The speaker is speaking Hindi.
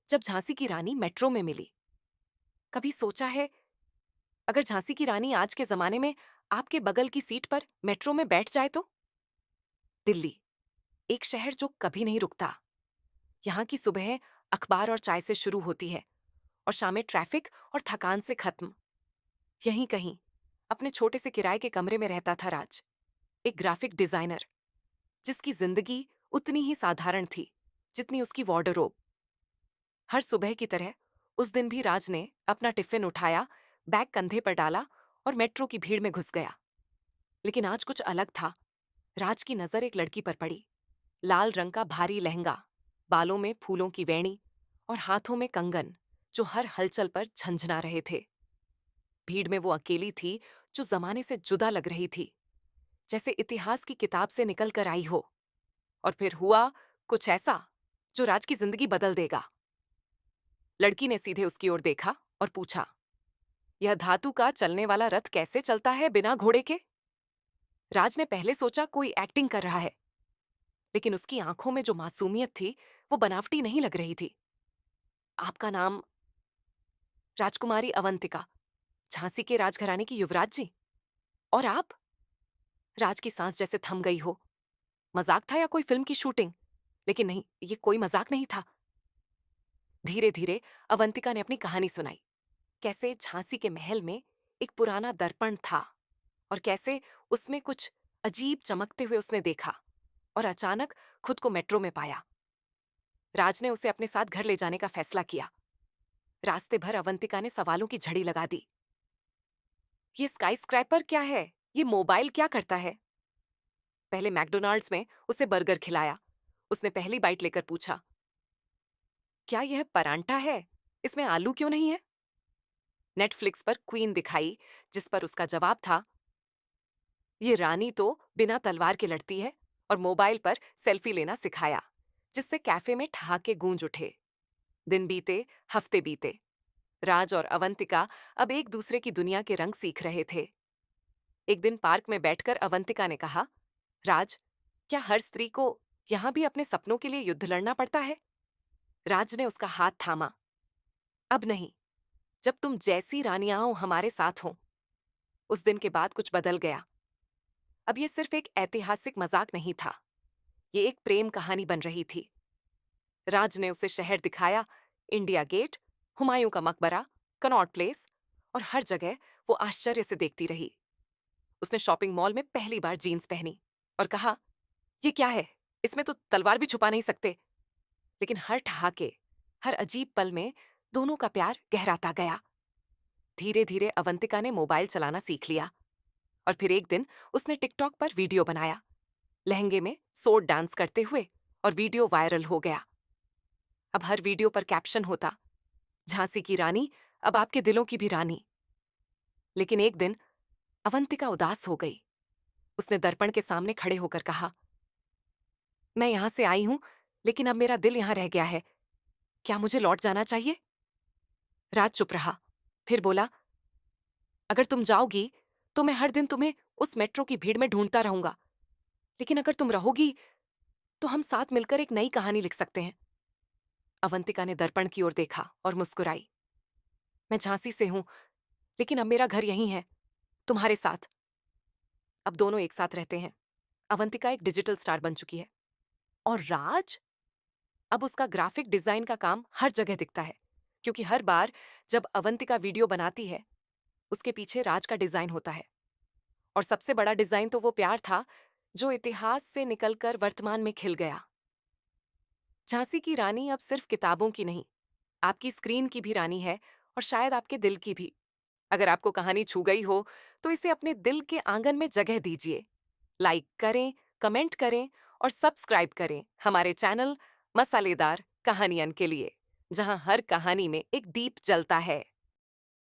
जब झांसी की रानी मेट्रो में मिली, कभी सोचा है अगर झांसी की रानी आज के जमाने में आपके बगल की सीट पर मेट्रो में बैठ जाए तो? दिल्ली, एक शहर जो कभी नहीं रुकता। यहाँ की सुबह अखबार और चाय से शुरू होती है और शामें ट्रैफिक और थकान से खत्म। यहीं कहीं अपने छोटे से किराए के कमरे में रहता था राज, एक ग्राफिक डिजाइनर जिसकी जिंदगी उतनी ही साधारण थी जितनी उसकी वार्डरोब। हर सुबह की तरह उस दिन भी राज ने अपना टिफिन उठाया, बैग कंधे पर डाला और मेट्रो की भीड़ में घुस गया। लेकिन आज कुछ अलग था। राज की नजर एक लड़की पर पड़ी। लाल रंग का भारी लहंगा, बालों में फूलों की वेणी और हाथों में कंगन जो हर हलचल पर झंझना रहे थे। भीड़ में वो अकेली थी जो जमाने से जुदा लग रही थी, जैसे इतिहास की किताब से निकल कर आई हो। और फिर हुआ कुछ ऐसा जो राज की जिंदगी बदल देगा। लड़की ने सीधे उसकी ओर देखा और पूछा, यह धातु का चलने वाला रथ कैसे चलता है बिना घोड़े के? राज ने पहले सोचा कोई एक्टिंग कर रहा है, लेकिन उसकी आंखों में जो मासूमियत थी वो बनावटी नहीं लग रही थी। आपका नाम? राजकुमारी अवंतिका, झांसी के राजघराने की युवराज जी। और आप? राज की सांस जैसे थम गई हो। मजाक था या कोई फिल्म की शूटिंग? लेकिन नहीं, ये कोई मजाक नहीं था। धीरे धीरे अवंतिका ने अपनी कहानी सुनाई। कैसे झांसी के महल में एक पुराना दर्पण था और कैसे उसमें कुछ अजीब चमकते हुए उसने देखा और अचानक खुद को मेट्रो में पाया। राज ने उसे अपने साथ घर ले जाने का फैसला किया। रास्ते भर अवंतिका ने सवालों की झड़ी लगा दी। ये स्काई स्क्रैपर क्या है? ये मोबाइल क्या करता है? पहले मैकडोनाल्ड्स में उसे बर्गर खिलाया। उसने पहली बाइट लेकर पूछा, क्या यह परांठा है? इसमें आलू क्यों नहीं है? नेटफ्लिक्स पर क्वीन दिखाई, जिस पर उसका जवाब था, ये रानी तो बिना तलवार के लड़ती है। और मोबाइल पर सेल्फी लेना सिखाया, जिससे कैफे में ठहाके गूंज उठे। दिन बीते, हफ्ते बीते। राज और अवंतिका अब एक दूसरे की दुनिया के रंग सीख रहे थे। एक दिन पार्क में बैठकर अवंतिका ने कहा, राज, क्या हर स्त्री को यहां भी अपने सपनों के लिए युद्ध लड़ना पड़ता है? राज ने उसका हाथ थामा। अब नहीं, जब तुम जैसी रानियां हो हमारे साथ हो। उस दिन के बाद कुछ बदल गया। अब ये सिर्फ एक ऐतिहासिक मजाक नहीं था, ये एक प्रेम कहानी बन रही थी। राज ने उसे शहर दिखाया, इंडिया गेट, हुमायूं का मकबरा, कनॉट प्लेस, और हर जगह वो आश्चर्य से देखती रही। उसने शॉपिंग मॉल में पहली बार जीन्स पहनी और कहा, ये क्या है? इसमें तो तलवार भी छुपा नहीं सकते। लेकिन हर ठहाके, हर अजीब पल में दोनों का प्यार गहराता गया। धीरे धीरे अवंतिका ने मोबाइल चलाना सीख लिया और फिर एक दिन उसने टिकटॉक पर वीडियो बनाया, लहंगे में सोट डांस करते हुए, और वीडियो वायरल हो गया। अब हर वीडियो पर कैप्शन होता, झांसी की रानी अब आपके दिलों की भी रानी। लेकिन एक दिन अवंतिका उदास हो गई। उसने दर्पण के सामने खड़े होकर कहा, मैं यहां से आई हूं, लेकिन अब मेरा दिल यहां रह गया है। क्या मुझे लौट जाना चाहिए? राज चुप रहा, फिर बोला, अगर तुम जाओगी तो मैं हर दिन तुम्हें उस मेट्रो की भीड़ में ढूंढता रहूंगा। लेकिन अगर तुम रहोगी तो हम साथ मिलकर एक नई कहानी लिख सकते हैं। अवंतिका ने दर्पण की ओर देखा और मुस्कुराई। मैं झांसी से हूं, लेकिन अब मेरा घर यहीं है, तुम्हारे साथ। अब दोनों एक साथ रहते हैं। अवंतिका एक डिजिटल स्टार बन चुकी है और राज, अब उसका ग्राफिक डिजाइन का काम हर जगह दिखता है, क्योंकि हर बार जब अवंतिका वीडियो बनाती है उसके पीछे राज का डिजाइन होता है। और सबसे बड़ा डिजाइन तो वो प्यार था जो इतिहास से निकलकर वर्तमान में खिल गया। झांसी की रानी अब सिर्फ किताबों की नहीं, आपकी स्क्रीन की भी रानी है, और शायद आपके दिल की भी। अगर आपको कहानी छू गई हो तो इसे अपने दिल के आंगन में जगह दीजिए। लाइक करें, कमेंट करें और सब्सक्राइब करें हमारे चैनल मसालेदार कहानियन के लिए, जहां हर कहानी में एक दीप जलता है।